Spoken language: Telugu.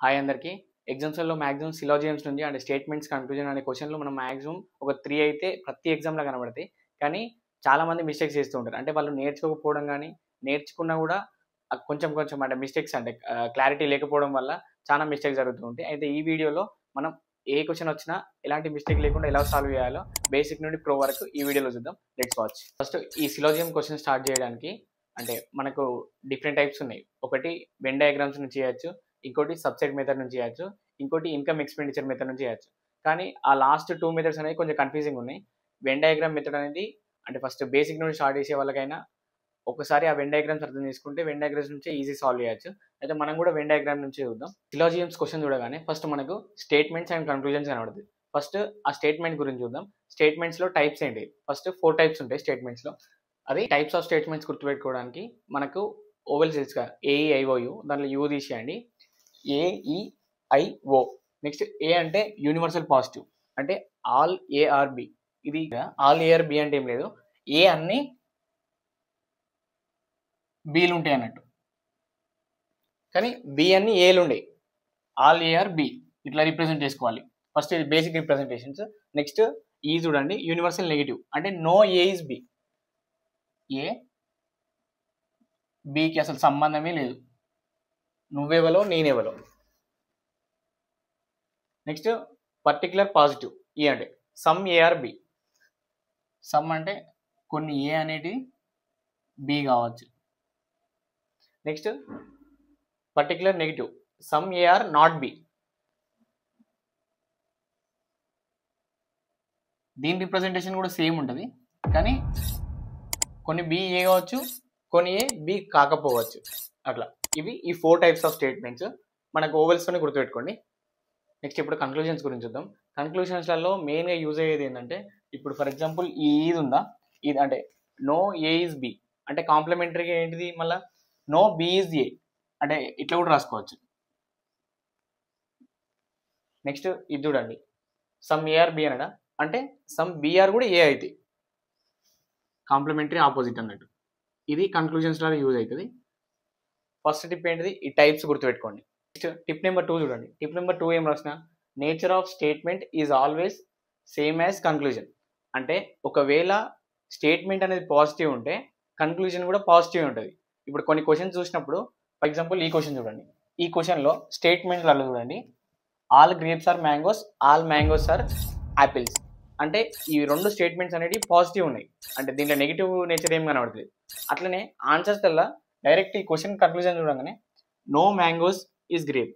హాయ్ అందరికీ. ఎగ్జామ్స్‌లలో మాక్సిమం సిలాజిజమ్స్ నుంచి అండ్ స్టేట్మెంట్స్, కన్క్లూజన్ అనే క్వెషన్‌లు మనం మాక్సిమం ఒక 3 అయితే ప్రతి ఎగ్జామ్‌లో కనబడతాయి. కానీ చాలామంది మిస్టేక్స్ చేస్తూ ఉంటారు. అంటే వాళ్ళు నేర్చుకోకపోవడం గానీ, నేర్చుకున్నా గూడా కొంచెం కొంచెం అంటే మిస్టేక్స్ అంటే క్లారిటీ లేకపోవడం వల్ల చాలా మిస్టేక్స్ జరుగుతూ ఉంటాయి. అయితే ఈ వీడియోలో మనం ఏ క్వెషన్ వచ్చినా ఎలాంటి మిస్టేక్ లేకుండా ఎలా సాల్వ్ చేయాలో బేసిక్ నుండి ప్రో వరకు ఈ వీడియోలో చూద్దాం. Let's watch. ఫస్ట్ ఈ సిలాజిజం క్వెషన్ స్టార్ట్ చేయడానికి అంటే మనకు డిఫరెంట్ టైప్స్ ఉన్నాయి. ఒకటి వెన్ డయాగ్రామ్స్ నుంచి చేయొచ్చు. ఇంకోటి సబ్సెట్ మెథడ్ నుంచి చేయొచ్చు. ఇంకోటి ఇన్కమ్ ఎక్స్‌పెండిచర్ మెథడ్ నుంచి చేయొచ్చు. కానీ ఆ లాస్ట్ 2 మెథడ్స్ అనేవి కొంచెం కన్‌ఫ్యూజింగ్ ఉన్నాయి. వెన్ డయాగ్రామ్ మెథడ్ అనేది అంటే ఫస్ట్ బేసిక్ నుండి స్టార్ట్ చేసే వాళ్ళకైనా ఒకసారి ఆ వెన్ డయాగ్రామ్స్ అర్థం చేసుకుంటే వెన్ డయాగ్రామ్స్ నుంచే ఈజీ సాల్వ్ చేయొచ్చు. అయితే మనం కూడా వెన్ డయాగ్రామ్ నుంచే చూద్దాం. సిలాజిజమ్స్ క్వెషన్ చూడగానే ఫస్ట్ మనకు స్టేట్మెంట్స్ అండ్ కన్క్లూజన్స్ కనబడతాయి. ఫస్ట్ ఆ స్టేట్మెంట్ గురించి చూద్దాం. స్టేట్మెంట్స్‌లో టైప్స్ ఏంటి? ఫస్ట్ 4 టైప్స్ ఉంటాయి స్టేట్మెంట్స్‌లో. అది టైప్స్ ఆఫ్ స్టేట్మెంట్స్ గుర్తుపెట్టుకోవడానికి మనకు ఓవెల్స్ తెలుసుగా ఏఈఐఓయు దాంట్లో యూ తీసేయండి. ఏఈఐఓ. నెక్స్ట్ ఏ అంటే యూనివర్సల్ పాజిటివ్ అంటే ఆల్ ఏఆర్బి. ఇది ఆల్ ఏఆర్బి అంటే ఏం లేదు, ఏ అన్ని బీలు ఉంటాయి అన్నట్టు, కానీ బి అన్ని ఏలు ఉండేవి. ఆల్ ఏఆర్ బి ఇట్లా రిప్రజెంట్ చేసుకోవాలి. ఫస్ట్ ఇది బేసిక్ రిప్రజెంటేషన్స్. నెక్స్ట్ ఈ చూడండి యూనివర్సల్ నెగిటివ్ అంటే నో ఏ ఇస్ బి. ఏ బికి అసలు సంబంధమే లేదు, నువ్వెవలో నేనెవలో. నెక్స్ట్ పర్టికులర్ పాజిటివ్ ఈ అంటే సమ్ ఏఆర్ బి. సమ్ అంటే కొన్ని ఏ అనేటివి బి కావచ్చు. Next particular negative some AR not be. దీని రిప్రజెంటేషన్ కూడా సేమ్ ఉంటుంది, కానీ కొన్ని బి ఏ కావచ్చు, కొన్ని ఏ బి కాకపోవచ్చు. అట్లా ఇవి ఈ 4 టైప్స్ ఆఫ్ స్టేట్మెంట్స్ మనకు ఓవెల్స్తోనే గుర్తుపెట్టుకోండి. నెక్స్ట్ ఇప్పుడు కన్క్లూజన్స్ గురించి చూద్దాం. కన్క్లూజన్స్లలో మెయిన్గా యూజ్ అయ్యేది ఏంటంటే ఇప్పుడు ఫర్ ఎగ్జాంపుల్ ఈ ఇది ఉందా, ఇది అంటే నో ఏ ఇస్ బి అంటే కాంప్లిమెంటరీగా ఏంటిది మళ్ళీ నో బి ఇస్ ఏ అంటే ఇట్లా కూడా రాసుకోవచ్చు. నెక్స్ట్ ఇది చూడండి సమ్ ఏఆర్ బి అనడా అంటే సమ్ బిఆర్ కూడా ఏ అవుతాయి, కాంప్లిమెంటరీ ఆపోజిట్ అన్నట్టు. ఇది కన్క్లూజన్స్ లాగా యూజ్ అవుతుంది. ఫస్ట్ టిప్ ఏంటిది, ఈ టైప్స్ గుర్తుపెట్టుకోండి. నెక్స్ట్ టిప్ నెంబర్ 2 చూడండి. టిప్ నెంబర్ 2 ఏం రాసిన, nature of statement is always same as conclusion. అంటే ఒకవేళ స్టేట్మెంట్ అనేది పాజిటివ్ ఉంటే కన్క్లూజన్ కూడా పాజిటివ్ ఉంటుంది. ఇప్పుడు కొన్ని క్వశ్చన్స్ చూసినప్పుడు ఫర్ ఎగ్జాంపుల్ ఈ క్వశ్చన్ చూడండి. ఈ క్వశ్చన్లో స్టేట్మెంట్లలో చూడండి all grapes are mangoes, all mangoes are apples. అంటే ఈ 2 స్టేట్మెంట్స్ అనేవి పాజిటివ్ ఉన్నాయి, అంటే దీంట్లో నెగిటివ్ నేచర్ ఏం కనబడుతుంది. అట్లనే ఆన్సర్స్ వల్ల డైరెక్ట్ ఈ క్వశ్చన్ కన్క్లూజన్ చూడగానే నో మ్యాంగోస్ ఈజ్ గ్రేప్